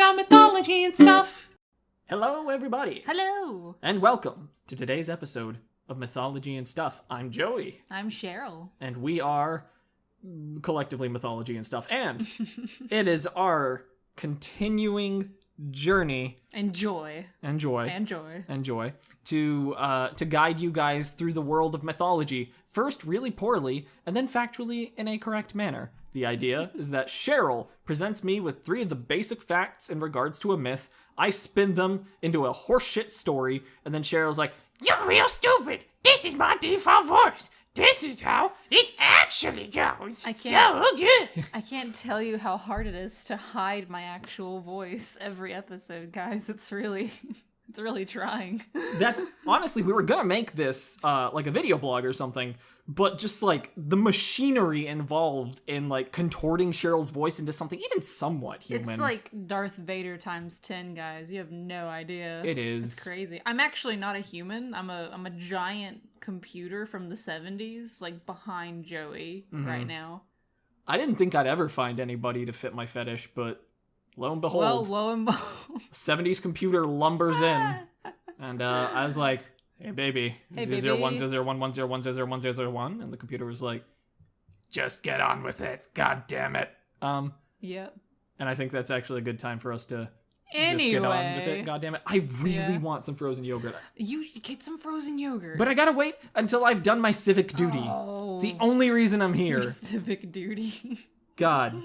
about mythology and stuff. Hello, everybody. Hello. And welcome to today's episode of Mythology and Stuff. I'm Joey. I'm Cheryl. And we are collectively Mythology and Stuff. And it is our continuing journey And joy to guide you guys through the world of mythology, first really poorly and then factually in a correct manner. The idea is that Cheryl presents me with 3 of the basic facts in regards to a myth. I spin them into a horseshit story, and then Cheryl's like, "You're real stupid. This is my default voice. This is how it actually goes. So good." I can't tell you how hard it is to hide my actual voice every episode, guys. It's really trying. That's honestly, we were gonna make this like a video blog or something, but just like the machinery involved in like contorting Cheryl's voice into something even somewhat human. It's like Darth Vader times 10, guys. You have no idea. It is. It's crazy. I'm actually not a human. I'm a giant computer from the 70s, like behind Joey right now. I didn't think I'd ever find anybody to fit my fetish, but lo and behold. Well, lo and behold. 70s computer lumbers in. And I was like, "Hey, baby. Hey, 001001001001001." And the computer was like, "Just get on with it. God damn it." Yep. And I think that's actually a good time for us to Anyway. just get on with it. God damn it. I really want some frozen yogurt. You get some frozen yogurt. But I gotta wait until I've done my civic duty. Oh. It's the only reason I'm here. Your civic duty. God.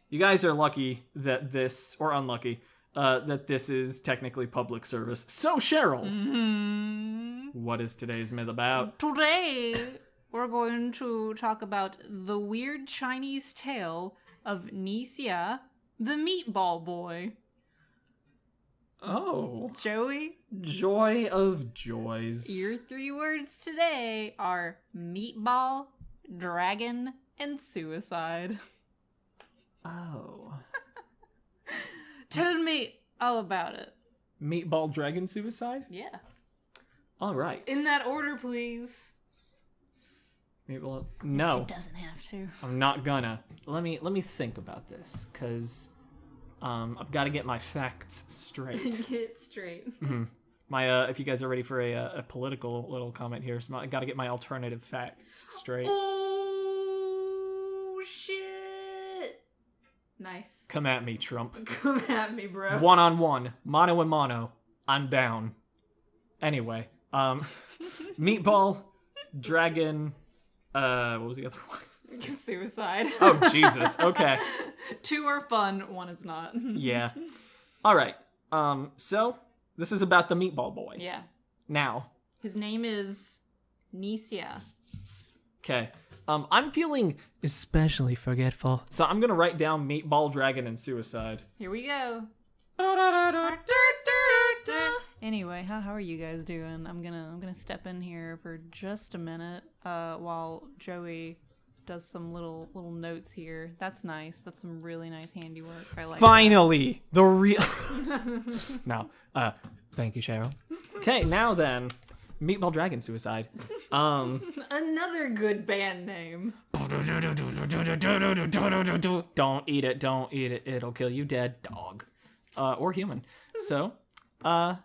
You guys are lucky that this, or unlucky, that this is technically public service. So, Cheryl, what is today's myth about? Today, we're going to talk about the weird Chinese tale of Nisia, the Meatball Boy. Oh. Joey? Joy of joys. Your 3 words today are meatball, dragon, and suicide. Oh. Tell me all about it. Meatball dragon suicide? Yeah. All right. In that order, please. Meatball. No. It doesn't have to. I'm not gonna. Let me think about this, because I've got to get my facts straight. Get it straight. My if you guys are ready for a political little comment here, so I got to get my alternative facts straight. Oh, shit. Nice. Come at me, Trump. Come at me, bro. 1-on-1, mano and mano. I'm down. Anyway, meatball, dragon. What was the other one? Suicide. Oh, Jesus. Okay. 2 are fun, 1 is not. Yeah. All right. So this is about the Meatball Boy. Yeah. Now. His name is Nisia. Okay. I'm feeling especially forgetful, so I'm gonna write down Meatball, Dragon, and Suicide. Here we go. Anyway, how are you guys doing? I'm gonna step in here for just a minute while Joey does some little notes here. That's nice. That's some really nice handiwork. I like. Finally, the real. No. Thank you, Cheryl. Okay, now then, Meatball, Dragon, Suicide. Another good band name. Don't eat it. Don't eat it. It'll kill you dead, dog, or human. So, the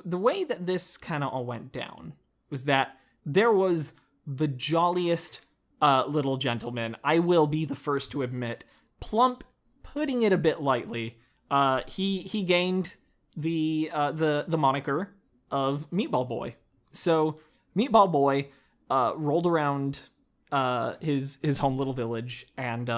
way that this kind of all went down was that there was the jolliest little gentleman. I will be the first to admit, plump, putting it a bit lightly. He gained the moniker of Meatball Boy. So Meatball Boy rolled around his home little village, and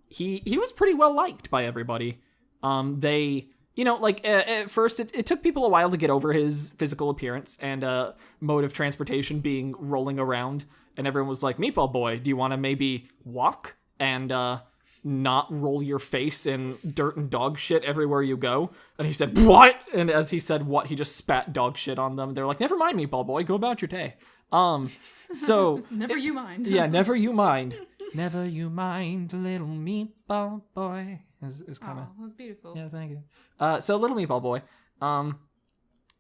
he was pretty well liked by everybody. They, at first it took people a while to get over his physical appearance and mode of transportation being rolling around, and everyone was like, "Meatball Boy, do you want to maybe walk and not roll your face in dirt and dog shit everywhere you go?" And he said, "What?" And as he said what, he just spat dog shit on them. They're like, "Never mind, Meatball Boy, go about your day." So Never you mind. Yeah, never you mind. Never you mind, little Meatball Boy. Is kind of. Oh, that's beautiful. Yeah, thank you. So little Meatball Boy,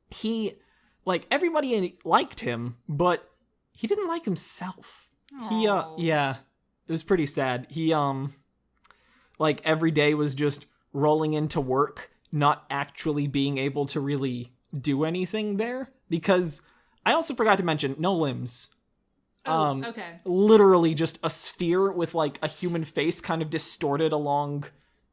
he, like, everybody liked him, but he didn't like himself. Aww. It was pretty sad. He, like, every day was just rolling into work, not actually being able to really do anything there. Because I also forgot to mention, no limbs. Okay. Literally just a sphere with like a human face kind of distorted along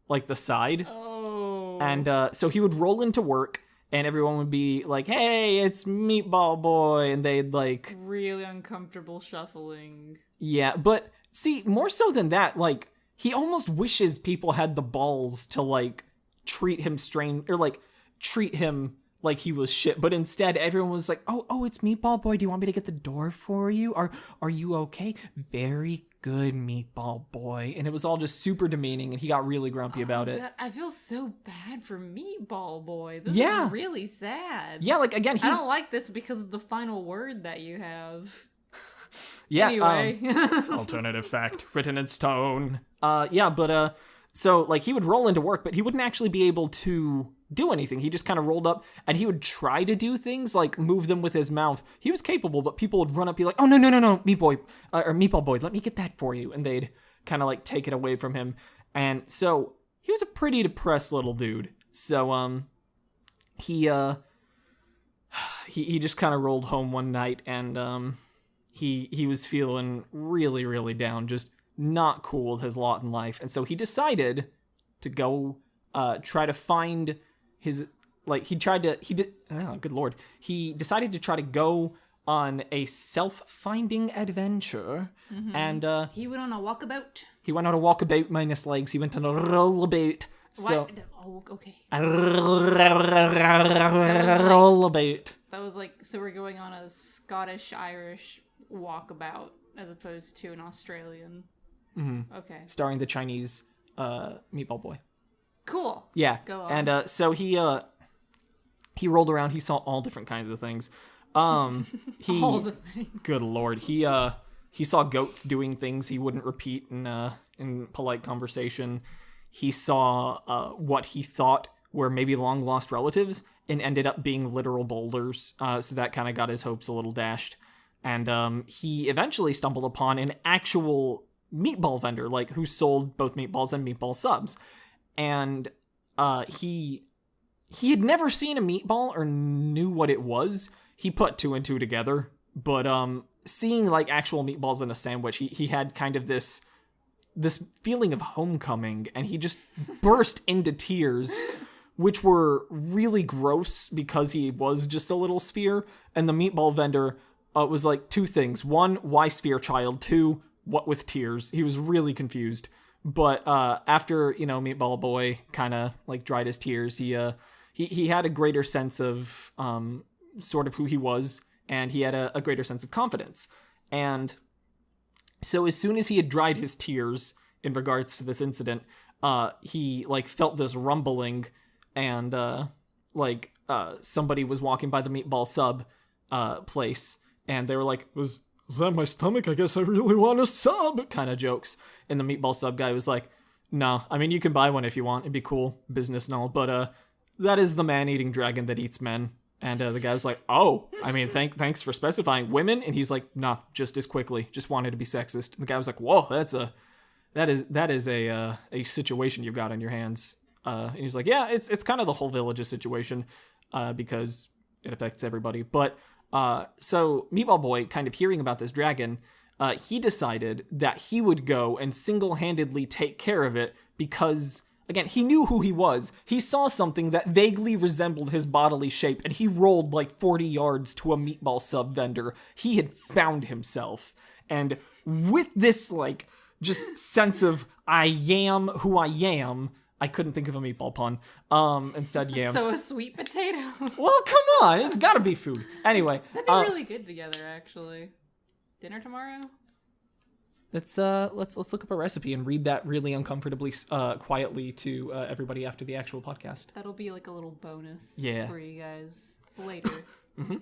like the side. Oh. And so he would roll into work and everyone would be like, hey, it's Meatball Boy. And they'd like... really uncomfortable shuffling. Yeah, but see, more so than that, like, he almost wishes people had the balls to like treat him strange or like treat him like he was shit, but instead everyone was like, oh, it's Meatball Boy. Do you want me to get the door for you? Are you okay? Very good, Meatball Boy. And it was all just super demeaning, and he got really grumpy about it. God, I feel so bad for Meatball Boy. This Yeah. is really sad. Yeah, like again, I don't like this because of the final word that you have. Yeah. Anyway. Alternative fact written in stone. So like he would roll into work, but he wouldn't actually be able to do anything. He just kind of rolled up and he would try to do things like move them with his mouth. He was capable, but people would run up, be like, oh, no, Meatball Boy, let me get that for you. And they'd kind of like take it away from him. And so he was a pretty depressed little dude. So, he just kind of rolled home one night and, he was feeling really, really down, just not cool with his lot in life. And so he decided to go, try to find his, like, he decided to try to go on a self-finding adventure. Mm-hmm. And, he went on a walkabout. He went on a walkabout minus legs. He went on a rollabout. So, what? Oh, okay. A rollabout. That was like, so we're going on a Scottish-Irish walkabout as opposed to an Australian. Mm-hmm. Okay. Starring the Chinese Meatball Boy. Cool. Yeah. Go on. And so he rolled around. He saw all different kinds of things. All the things. Good Lord. He saw goats doing things he wouldn't repeat in polite conversation. He saw what he thought were maybe long lost relatives and ended up being literal boulders. So that kind of got his hopes a little dashed. And he eventually stumbled upon an actual meatball vendor, like who sold both meatballs and meatball subs. And he had never seen a meatball or knew what it was. He put two and two together, but seeing like actual meatballs in a sandwich, he had kind of this feeling of homecoming, and he just burst into tears, which were really gross because he was just a little sphere. And the meatball vendor was like two things: one, why sphere child? Two, what with tears? He was really confused. But after, Meatball Boy kind of like dried his tears, he had a greater sense of sort of who he was, and he had a greater sense of confidence. And so as soon as he had dried his tears in regards to this incident, he like felt this rumbling, and somebody was walking by the meatball sub place, and they were like, was that my stomach? I guess I really want a sub, kind of jokes. And the meatball sub guy was like, no, I mean, you can buy one if you want. It'd be cool, business and all, but that is the man-eating dragon that eats men. And the guy was like, oh, I mean, thanks for specifying women. And he's like, nah, just as quickly, just wanted to be sexist. And the guy was like, whoa, that is a situation you've got on your hands. And he's like, yeah, it's kind of the whole village's situation because it affects everybody. But so Meatball Boy, kind of hearing about this dragon, he decided that he would go and single-handedly take care of it because, again, he knew who he was. He saw something that vaguely resembled his bodily shape, and he rolled like 40 yards to a meatball sub vendor. He had found himself. And with this, like, just sense of, I am who I am, I couldn't think of a meatball pun. Instead, yams. So a sweet potato. Well, come on. It's gotta be food. Anyway. That'd be really good together, actually. Dinner tomorrow? Let's look up a recipe and read that really uncomfortably quietly to everybody after the actual podcast. That'll be like a little bonus for you guys later. Mm-hmm.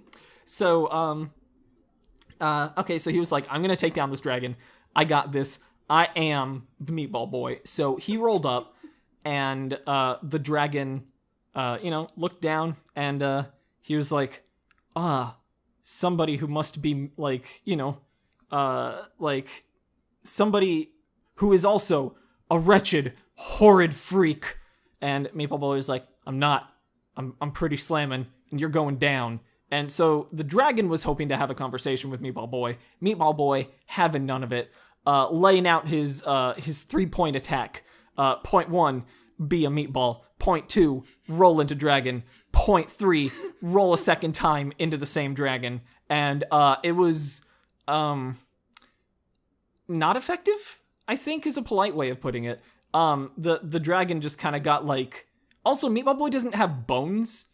So, okay, so he was like, I'm gonna take down this dragon. I got this. I am the Meatball Boy. So he rolled up, and the dragon, looked down, and he was like, somebody who must be like, somebody who is also a wretched, horrid freak. And Meatball Boy was like, I'm not. I'm pretty slamming, and you're going down. And so the dragon was hoping to have a conversation with Meatball Boy. Meatball Boy having none of it, laying out his 3-point attack. Point 1, be a meatball. Point 2, roll into dragon. Point 3, roll a second time into the same dragon. And it was not effective, I think is a polite way of putting it. The dragon just kind of got like... Also, Meatball Boy doesn't have bones,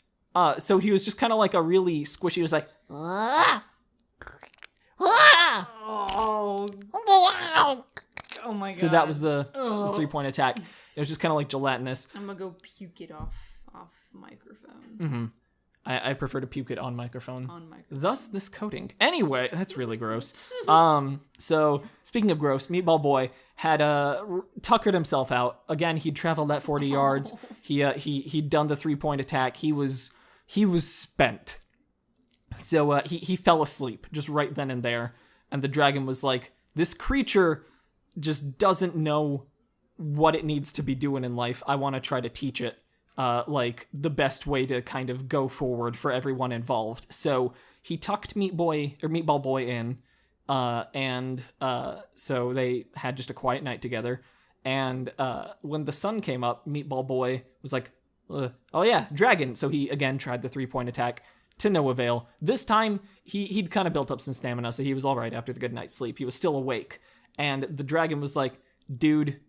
so he was just kind of like a really squishy... He was like... Oh. Oh my god. So that was the 3-point attack. It was just kind of like gelatinous. I'm gonna go puke it off microphone. Mm-hmm. I prefer to puke it on microphone. On microphone. Thus, this coating. Anyway, that's really gross. So, speaking of gross, Meatball Boy had tuckered himself out. Again, he'd traveled that 40 yards. He'd done the 3-point attack. He was spent. So he fell asleep just right then and there. And the dragon was like, this creature just doesn't know what it needs to be doing in life. I want to try to teach it. Like the best way to kind of go forward for everyone involved. So he tucked Meatball Boy in, and so they had just a quiet night together. And when the sun came up, Meatball Boy was like, "Oh yeah, dragon!" So he again tried the 3-point attack to no avail. This time he'd kind of built up some stamina, so he was all right after the good night's sleep. He was still awake, and the dragon was like, "Dude,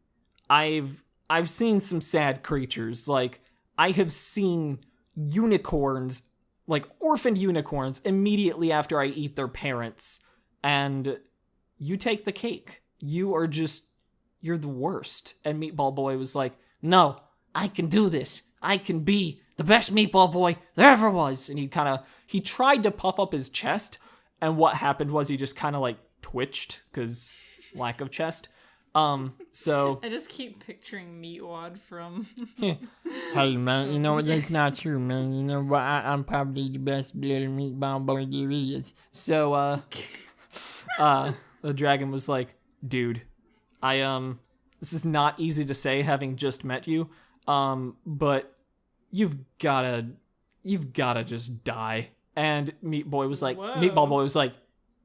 I've seen some sad creatures, like." I have seen unicorns, like orphaned unicorns, immediately after I eat their parents. And you take the cake. You're the worst. And Meatball Boy was like, no, I can do this. I can be the best Meatball Boy there ever was. And he tried to puff up his chest. And what happened was he just kind of like twitched because lack of chest. So I just keep picturing Meatwad from Hey man, you know that's not true, man. You know what? I'm probably the best little meatball boy there is. So the dragon was like, dude, this is not easy to say having just met you, but you've gotta just die. And Meatball Boy was like,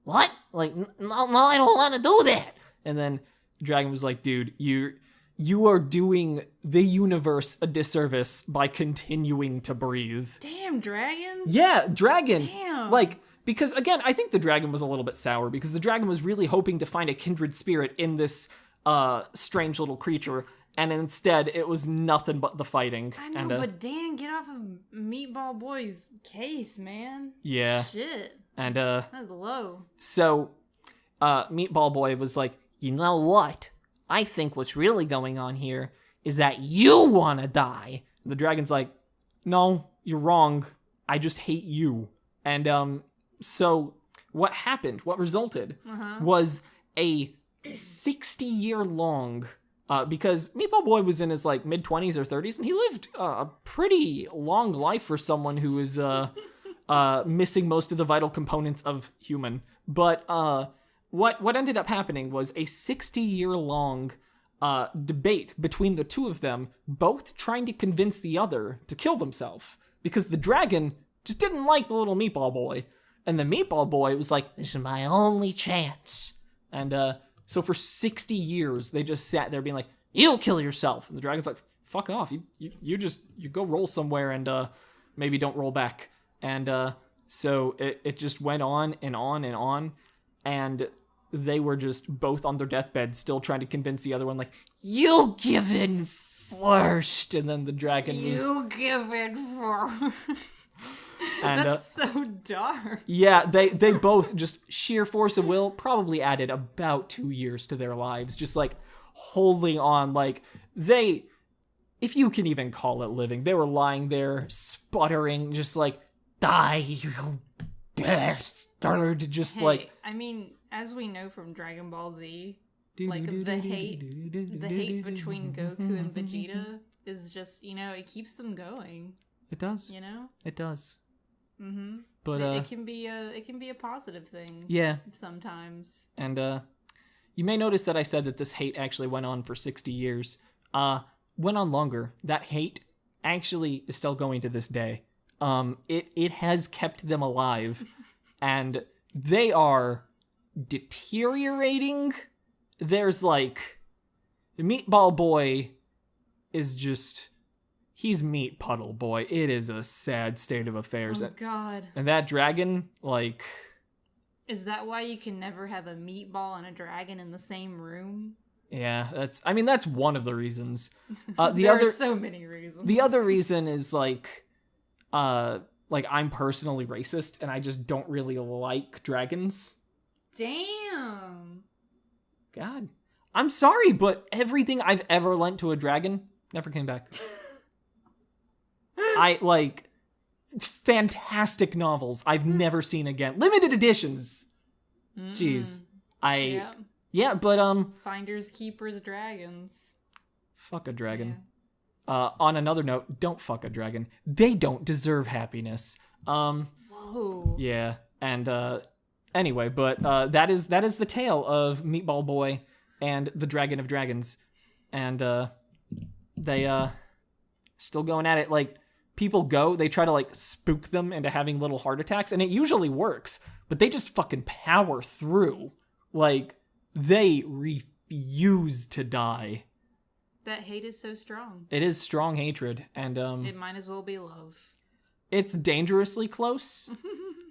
what? Like, no, I don't want to do that. And then Dragon was like, dude, you are doing the universe a disservice by continuing to breathe. Damn, dragon? Yeah, dragon. Damn. Like, because again, I think the dragon was a little bit sour because the dragon was really hoping to find a kindred spirit in this strange little creature, and instead it was nothing but the fighting. I know, but Dan, get off of Meatball Boy's case, man. Yeah. Shit. And That's low. So Meatball Boy was like, you know what? I think what's really going on here is that you want to die. The dragon's like, no, you're wrong. I just hate you. And so what happened, what resulted, was a 60-year-long, because Meatball Boy was in his like mid-20s or 30s, and he lived a pretty long life for someone who was missing most of the vital components of human. But what ended up happening was a 60-year-long debate between the two of them, both trying to convince the other to kill themselves, because the dragon just didn't like the little Meatball Boy, and the Meatball Boy was like, this is my only chance. And so for 60 years, they just sat there being like, you'll kill yourself. And the dragon's like, fuck off. You go roll somewhere and maybe don't roll back. And so it just went on and on and on. And they were just both on their deathbed still trying to convince the other one, like, you give in first. And then the dragon was... You give in first. And, that's so dark. Yeah, they both, just sheer force of will, probably added about 2 years to their lives. Just, like, holding on. Like, they... If you can even call it living, they were lying there, sputtering, just like, die, you bastard. Just like... I mean, as we know from DragonBall Z, like, the hate between Goku and Vegeta is just, it keeps them going. It does. It does. Mm-hmm. But it can be a positive thing. Yeah. Sometimes. And you may notice that I said that this hate actually went on for 60 years. Went on longer. That hate actually is still going to this day. It has kept them alive, and they are deteriorating. There's like Meatball Boy is just he's Meat Puddle Boy. It is a sad state of affairs. Oh God. And that dragon, like, is that why you can never have a meatball and a dragon in the same room? yeah, that's one of the reasons. There are so many reasons. The other reason is like I'm personally racist and I just don't really like dragons. Damn. God. I'm sorry, but everything I've ever lent to a dragon never came back. I like fantastic novels I've never seen again. Limited editions. Jeez. Yeah, but Finders, keepers, dragons. fuck a dragon. Yeah. On another note, don't fuck a dragon. They don't deserve happiness. Whoa. Yeah, and anyway, but that is the tale of Meatball Boy and the Dragon of Dragons, and they still going at it. Like, people they try to like spook them into having little heart attacks, and it usually works, but they just fucking power through. Like, they refuse to die. That hate is so strong. It is strong hatred, and it might as well be love. It's dangerously close.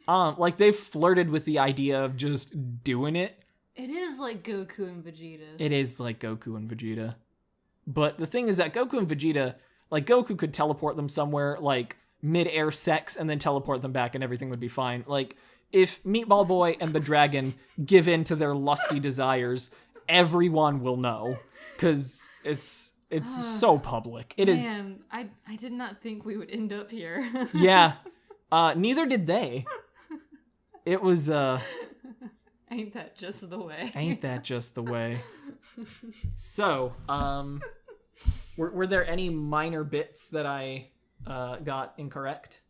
Like, they've flirted with the idea of just doing it. It is like Goku and Vegeta. It is like Goku and Vegeta. But the thing is that Goku and Vegeta, like, Goku could teleport them somewhere, like, mid-air sex, and then teleport them back, and everything would be fine. Like, if Meatball Boy and the dragon give in to their lusty desires, everyone will know. Because it's so public. It is. Man, I did not think we would end up here. Yeah. Neither did they. It was, Ain't that just the way? Ain't that just the way? So, were there any minor bits that I got incorrect?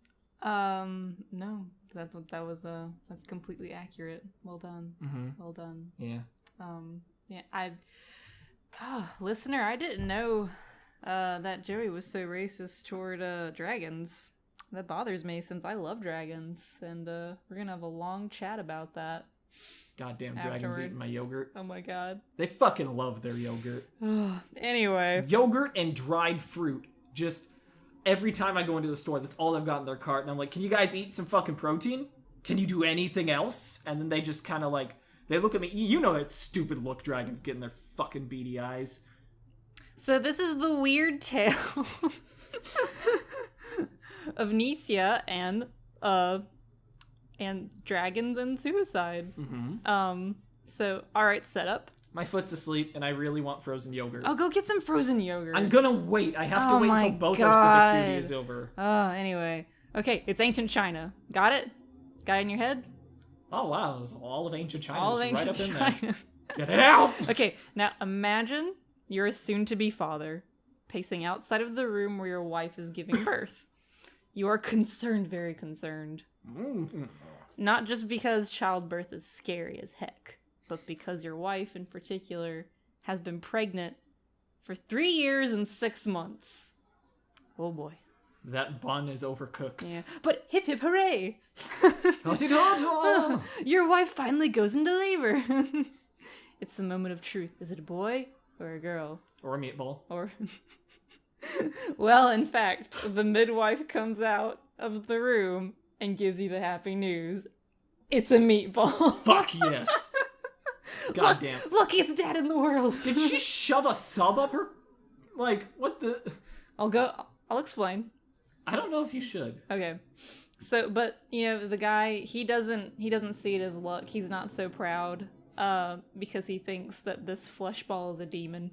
No. That's completely accurate. Well done. Mm-hmm. Well done. Yeah. Yeah, listener, I didn't know that Joey was so racist toward dragons. That bothers me since I love dragons, and we're gonna have a long chat about that. Goddamn dragons eating my yogurt. Oh my god. They fucking love their yogurt. Anyway. Yogurt and dried fruit. Just every time I go into the store, that's all they've got in their cart, and I'm like, can you guys eat some fucking protein? Can you do anything else? And then they just kind of like, they look at me, you know that stupid look dragons get in their fucking beady eyes. So this is the weird tale of Nisha and dragons and suicide. Mm-hmm. So, alright, setup. My foot's asleep, and I really want frozen yogurt. I'll go get some frozen yogurt. I'm gonna wait. I have to wait until both our civic duty is over. Anyway. Okay, it's ancient China. Got it? Got it in your head? Oh, wow. All of ancient China All was of right up ancient in China. there. Get it out! Okay, now imagine you're a soon-to-be father, pacing outside of the room where your wife is giving birth. You are concerned, very concerned. Mm-hmm. Not just because childbirth is scary as heck, but because your wife, in particular, has been pregnant for 3 years and 6 months. Oh boy. That bun is overcooked. Yeah, but hip hip hooray! Ta-ti-ta-ta! Your wife finally goes into labor. It's the moment of truth. Is it a boy or a girl? Or a meatball. Or... Well, in fact, the midwife comes out of the room and gives you the happy news. It's a meatball. Fuck yes. Goddamn. Luckiest dad in the world. Did she shove a sub up her? Like, what the? I'll explain. I don't know if you should. Okay. So, but, you know, the guy, he doesn't see it as luck. He's not so proud, because he thinks that this flesh ball is a demon.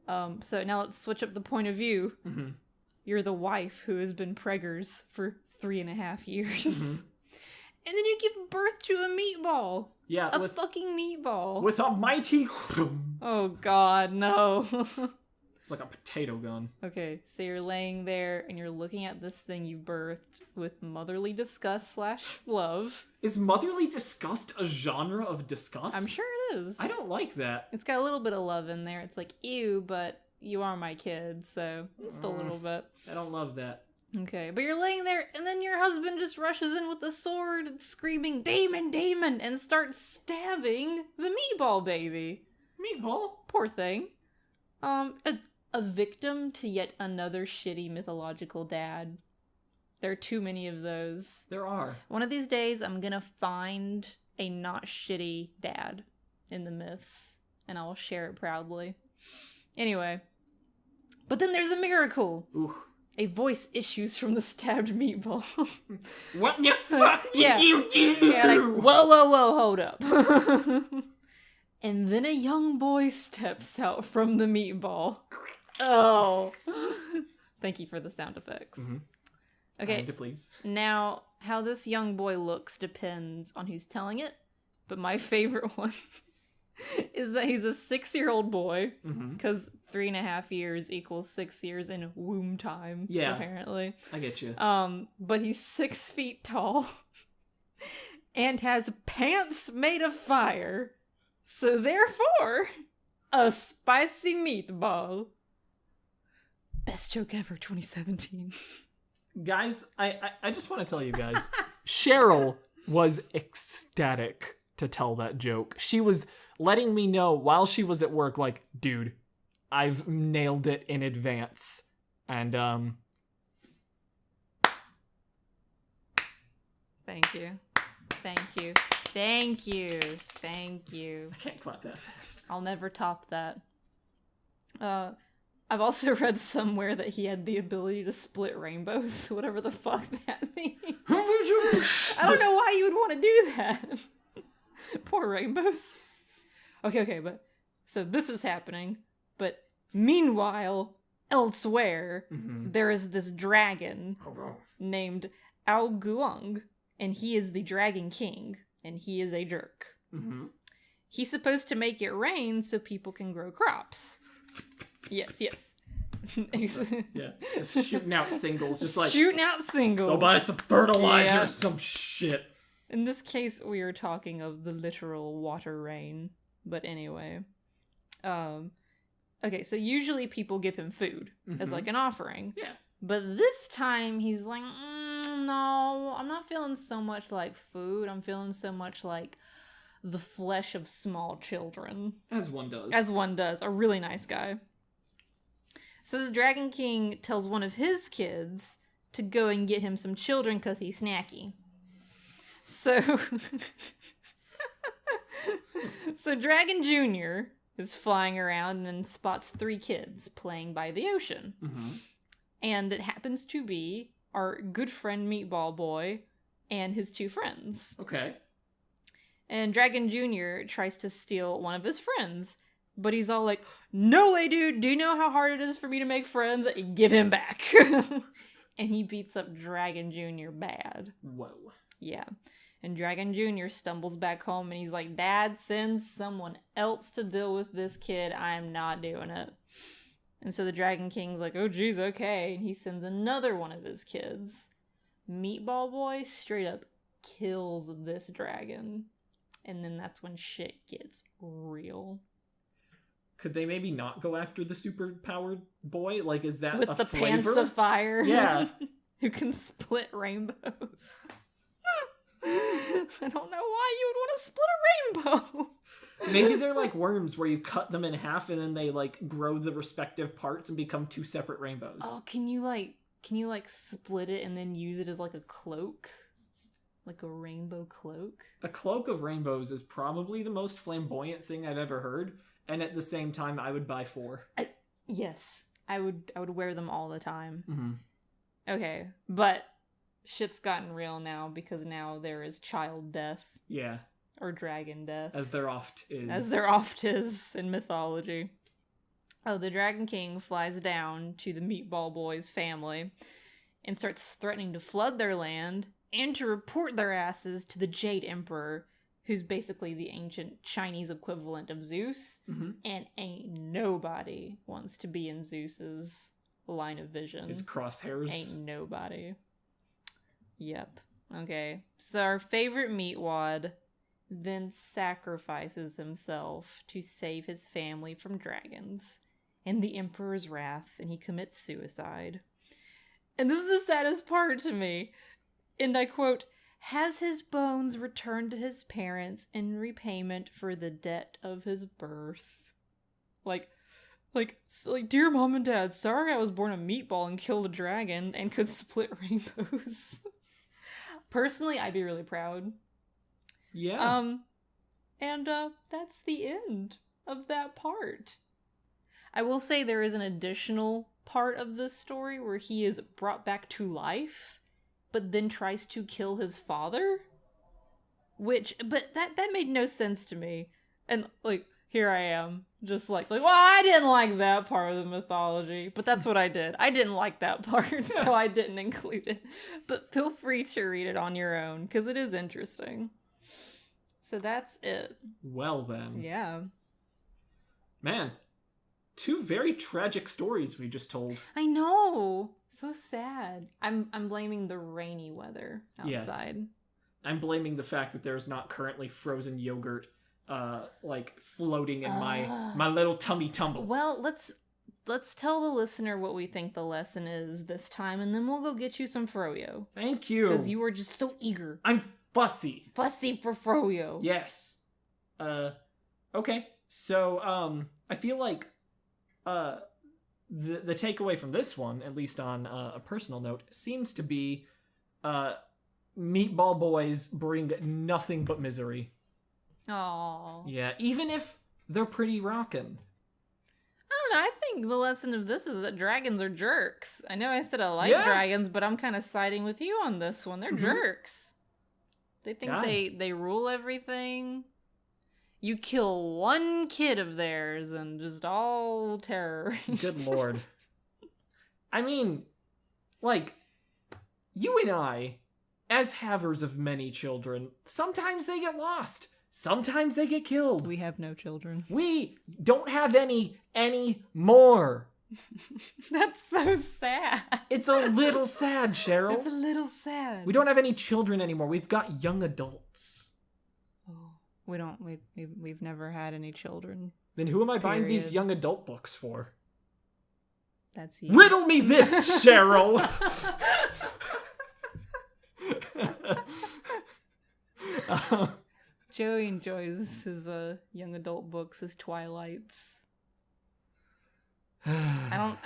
So now let's switch up the point of view. Mm-hmm. You're the wife who has been preggers for 3.5 years. Mm-hmm. And then you give birth to a meatball. Yeah, a fucking meatball. With a mighty... Oh god, no. It's like a potato gun. Okay, so you're laying there and you're looking at this thing you birthed with motherly disgust / love. Is motherly disgust a genre of disgust? I'm sure it is. I don't like that. It's got a little bit of love in there. It's like, ew, but you are my kid, so just a little bit. I don't love that. Okay, but you're laying there, and then your husband just rushes in with a sword, screaming, "Damon, Damon," and starts stabbing the meatball baby. Meatball? Poor thing. A victim to yet another shitty mythological dad. There are too many of those. There are. One of these days, I'm gonna find a not shitty dad in the myths, and I will share it proudly. Anyway. But then there's a miracle. Ooh. A voice issues from the stabbed meatball. What the fuck did you do? Yeah, like, whoa, hold up. And then a young boy steps out from the meatball. Oh. Thank you for the sound effects. Mm-hmm. Okay, Please. now, how this young boy looks depends on who's telling it, but my favorite one is that he's a 6-year-old boy, because 3.5 years equals 6 years in womb time, apparently. I get you. But he's 6 feet tall, and has pants made of fire, so therefore, a spicy meatball. Best joke ever, 2017. Guys, I just want to tell you guys, Cheryl was ecstatic to tell that joke. She was letting me know while she was at work, like, dude, I've nailed it in advance. And, Thank you. Thank you. Thank you. Thank you. I can't clap that fast. I'll never top that. I've also read somewhere that he had the ability to split rainbows, whatever the fuck that means. I don't know why you would want to do that. Poor rainbows. Okay, but so this is happening, but meanwhile, elsewhere, there is this dragon named Ao Guang, and he is the Dragon King, and he is a jerk. He's supposed to make it rain so people can grow crops. Yes. Yeah, just shooting out singles, just like shooting out singles. go buy some fertilizer Yeah. or some shit. In this case, we are talking of the literal water rain. But anyway, okay. So usually people give him food as like an offering. Yeah. But this time he's like, no, I'm not feeling so much like food. I'm feeling so much like the flesh of small children. As one does. As one does. A really nice guy. So this Dragon King tells one of his kids to go and get him some children because he's snacky. So, so Dragon Jr. is flying around and spots 3 kids playing by the ocean. And it happens to be our good friend Meatball Boy and his 2 friends. Okay. And Dragon Jr. tries to steal one of his friends. But he's all like, no way, dude. Do you know how hard it is for me to make friends? Give him back. And he beats up Dragon Jr. bad. Whoa. Yeah. And Dragon Jr. stumbles back home and he's like, Dad, send someone else to deal with this kid. I'm not doing it. And so the Dragon King's like, oh, geez, okay. And he sends another one of his kids. Meatball Boy straight up kills this dragon. And then that's when shit gets real. Could they maybe not go after the super-powered boy? Like, is that With a the flavor? pants of fire. Yeah. Who can split rainbows. I don't know why you would want to split a rainbow. Maybe they're like worms where you cut them in half and then they like grow the respective parts and become 2 separate rainbows. Oh, can you split it and then use it as like a cloak? Like a rainbow cloak? A cloak of rainbows is probably the most flamboyant thing I've ever heard, and at the same time I would buy 4. Yes. I would wear them all the time. Okay, but shit's gotten real now because now there is child death. Yeah. Or dragon death. As there oft is. As there oft is in mythology. Oh, the Dragon King flies down to the Meatball Boy's family and starts threatening to flood their land and to report their asses to the Jade Emperor, who's basically the ancient Chinese equivalent of Zeus, and ain't nobody wants to be in Zeus's line of vision. His crosshairs. Ain't nobody. Yep. Okay. So our favorite meatwad then sacrifices himself to save his family from dragons. in the Emperor's wrath, and he commits suicide. And this is the saddest part to me. And I quote, has his bones returned to his parents in repayment for the debt of his birth. Like, dear mom and dad, sorry I was born a meatball and killed a dragon and could split rainbows. Personally, I'd be really proud. Yeah. And that's the end of that part. I will say there is an additional part of this story where he is brought back to life, but then tries to kill his father. But that made no sense to me. And, like, here I am, just like, well, I didn't like that part of the mythology, but that's what I did. I didn't like that part, so I didn't include it. But feel free to read it on your own, because it is interesting. So that's it. Well then. Yeah. Man, 2 very tragic stories we just told. I know. So sad. I'm blaming the rainy weather outside. Yes. I'm blaming the fact that there's not currently frozen yogurt floating in my little tummy tumble. Well, let's tell the listener what we think the lesson is this time, and then we'll go get you some froyo. Thank you. Because you were just so eager. I'm fussy. Fussy for froyo. Yes. Okay. So, I feel like, the takeaway from this one, at least on a personal note, seems to be, Meatball Boys bring nothing but misery. Aww. Yeah, even if they're pretty rockin'. I don't know, I think the lesson of this is that dragons are jerks. I know I said I like dragons, but I'm kind of siding with you on this one. They're jerks. They think they rule everything. You kill one kid of theirs and just all terror. Good lord. I mean, like, you and I, as havers of many children, sometimes they get lost. Sometimes they get killed. We have no children. We don't have any more. That's so sad. It's a little sad, Cheryl. It's a little sad. We don't have any children anymore. We've got young adults. Oh, we've never had any children. Then who am I buying these young adult books for? That's you. Riddle me this, Cheryl! Joey enjoys his young adult books, his Twilights. I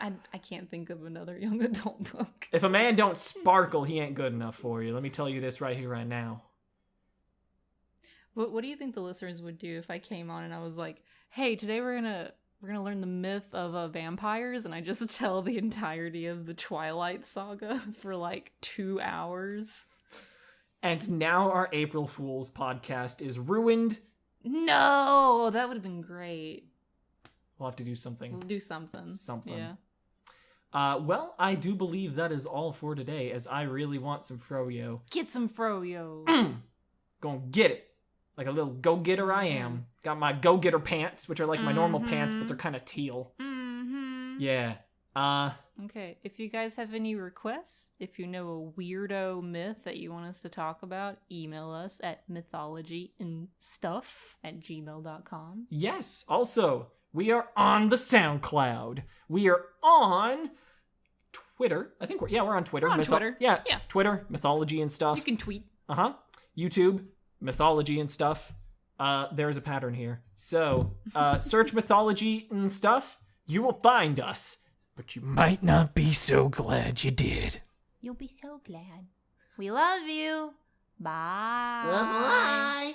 can't think of another young adult book. If a man don't sparkle, he ain't good enough for you. Let me tell you this right here, right now. What do you think the listeners would do if I came on and I was like, hey, today we're gonna learn the myth of vampires, and I just tell the entirety of the Twilight saga for like 2 hours? And now our April Fool's podcast is ruined. No, that would have been great. We'll have to do something. We'll do something. Yeah. Well, I do believe that is all for today, as I really want some froyo. Get some froyo. Gonna get it. Like a little go-getter I am. Got my go-getter pants, which are like my normal pants, but they're kind of teal. Yeah. Okay, if you guys have any requests, if you know a weirdo myth that you want us to talk about, email us at mythologyandstuff@gmail.com. Yes. Also, we are on the SoundCloud. We are on Twitter. I think we're on Twitter. We're on Twitter. Yeah. Twitter, Mythology and Stuff. You can tweet. YouTube, Mythology and Stuff. There's a pattern here. So, search Mythology and Stuff. You will find us. But you might not be so glad you did. You'll be so glad. We love you. Bye. Bye-bye.